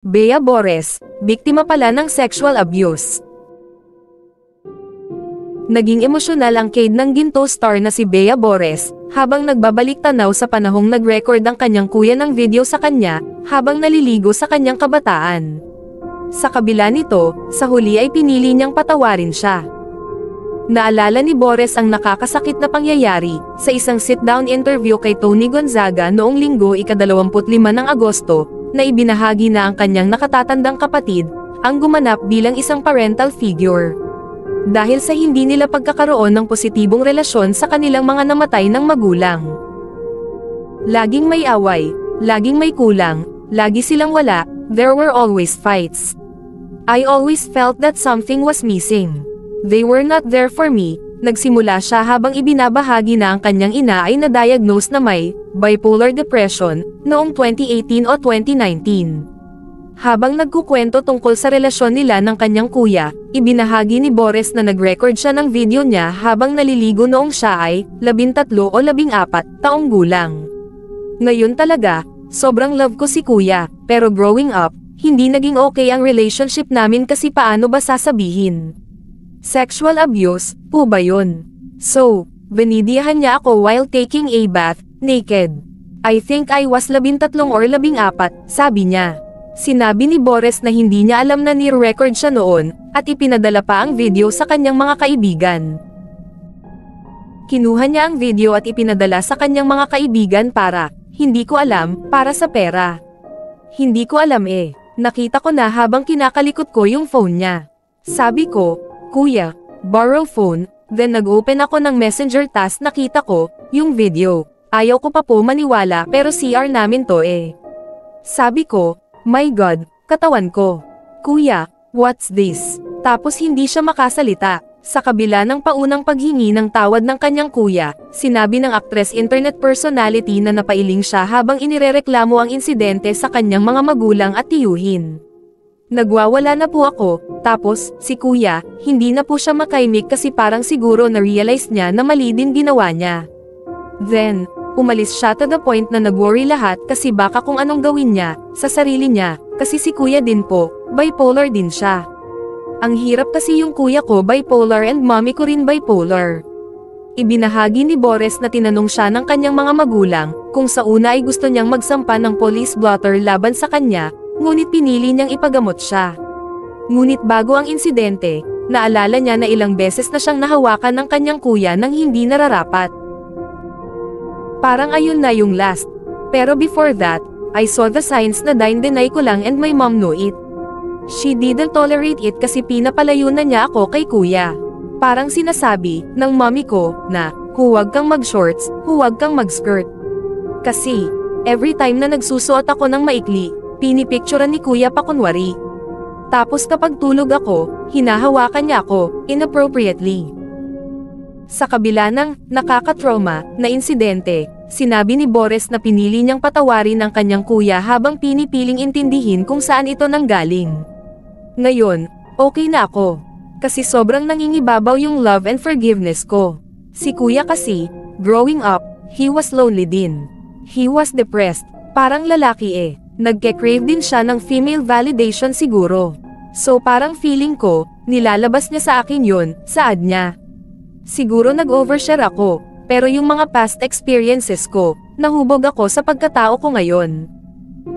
Bea Bores, biktima pala ng sexual abuse. Naging emosyonal ang Cade ng Ginto star na si Bea Bores, habang nagbabalik tanaw sa panahong nag-record ang kanyang kuya ng video sa kanya, habang naliligo sa kanyang kabataan. Sa kabila nito, sa huli ay pinili niyang patawarin siya. Naalala ni Bores ang nakakasakit na pangyayari, sa isang sit-down interview kay Tony Gonzaga noong Linggo ika-25 ng Agosto, na ibinahagi na ang kanyang nakatatandang kapatid, ang gumanap bilang isang parental figure. Dahil sa hindi nila pagkakaroon ng positibong relasyon sa kanilang mga namatay ng magulang. Laging may away, laging may kulang, lagi silang wala, there were always fights. I always felt that something was missing. They were not there for me. Nagsimula siya habang ibinabahagi na ang kanyang ina ay na-diagnose na may bipolar depression noong 2018 o 2019. Habang nagkukwento tungkol sa relasyon nila ng kanyang kuya, ibinahagi ni Bores na nag-record siya ng video niya habang naliligo noong siya ay 13 o 14 taong gulang. Ngayon talaga, sobrang love ko si kuya, pero growing up, hindi naging okay ang relationship namin kasi paano ba sasabihin? Sexual abuse, po ba yun? So, binidiyahan niya ako while taking a bath, naked. I think I was 13 or 14, sabi niya. Sinabi ni Bores na hindi niya alam na ni-record siya noon, at ipinadala pa ang video sa kanyang mga kaibigan. Kinuha niya ang video at ipinadala sa kanyang mga kaibigan para, hindi ko alam, para sa pera. Hindi ko alam eh, nakita ko na habang kinakalikot ko yung phone niya. Sabi ko, Kuya, borrow phone, then nag-open ako ng messenger tas nakita ko, yung video. Ayaw ko pa po maniwala pero CR namin to eh. Sabi ko, my God, katawan ko. Kuya, what's this? Tapos hindi siya makasalita. Sa kabila ng paunang paghingi ng tawad ng kanyang kuya, sinabi ng actress internet personality na napailing siya habang inirereklamo ang insidente sa kanyang mga magulang at tiyuhin. Nagwawala na po ako, tapos, si kuya, hindi na po siya makaimik kasi parang siguro na-realize niya na mali din ginawa niya. Then, umalis siya to the point na nag-worry lahat kasi baka kung anong gawin niya, sa sarili niya, kasi si kuya din po, bipolar din siya. Ang hirap kasi yung kuya ko bipolar and mommy ko rin bipolar. Ibinahagi ni Bores na tinanong siya ng kanyang mga magulang, kung sa una ay gusto niyang magsampa ng police blotter laban sa kanya, ngunit pinili niyang ipagamot siya. Ngunit bago ang insidente, naalala niya na ilang beses na siyang nahawakan ng kanyang kuya nang hindi nararapat. Parang ayun na yung last. Pero before that, I saw the signs na deny ko lang and my mom know it. She didn't tolerate it kasi pinapalayo na niya ako kay kuya. Parang sinasabi ng mommy ko na, huwag kang mag-shorts, huwag kang mag-skirt. Kasi, every time na nagsusuot ako ng maikli, pinipicturean ni kuya pa kunwari. Tapos kapag tulog ako, hinahawakan niya ako, inappropriately. Sa kabila ng nakakatrauma na insidente, sinabi ni Bores na pinili niyang patawarin ang kanyang kuya habang pinipiling intindihin kung saan ito nanggaling. Ngayon, okay na ako. Kasi sobrang nangingibabaw yung love and forgiveness ko. Si kuya kasi, growing up, he was lonely din. He was depressed, parang lalaki eh. Nagke-crave din siya ng female validation siguro. So parang feeling ko, nilalabas niya sa akin yun, saad niya. Siguro nag-overshare ako, pero yung mga past experiences ko, nahubog ako sa pagkatao ko ngayon.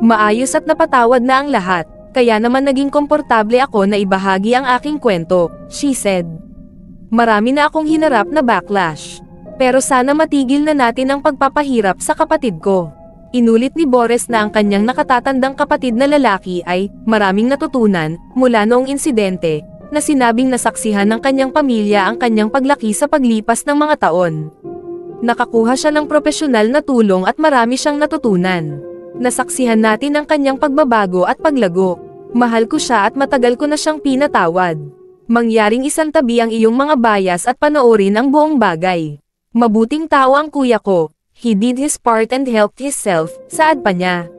Maayos at napatawad na ang lahat, kaya naman naging komportable ako na ibahagi ang aking kwento, she said. Marami na akong hinarap na backlash. Pero sana matigil na natin ang pagpapahirap sa kapatid ko. Inulit ni Bores na ang kanyang nakatatandang kapatid na lalaki ay maraming natutunan mula noong insidente, na sinabing nasaksihan ng kanyang pamilya ang kanyang paglaki sa paglipas ng mga taon. Nakakuha siya ng propesyonal na tulong at marami siyang natutunan. Nasaksihan natin ang kanyang pagbabago at paglago. Mahal ko siya at matagal ko na siyang pinatawad. Mangyaring isantabi ang iyong mga bias at panoorin ang buong bagay. Mabuting tao ang kuya ko. He did his part and helped himself, saad pa niya.